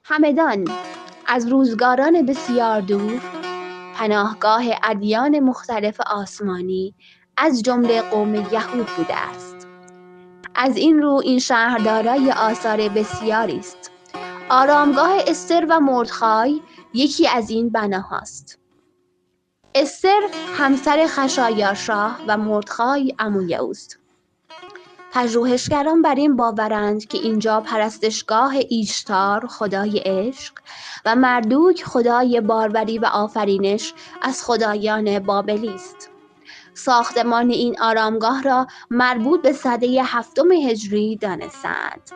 همدان از روزگاران بسیار دور پناهگاه ادیان مختلف آسمانی از جمله قوم یهود بوده است. از این رو این شهر دارای آثار بسیاری است. آرامگاه استر و مردخای یکی از این بناهاست. استر همسر خشایارشاه و مردخای عموی اوست. پژوهشگران بر این باورند که اینجا پرستشگاه ایشتار خدای عشق و مردوک خدای باربری و آفرینش از خدایان بابلی است. ساختمان این آرامگاه را مربوط به سده 7 هجری دانستند.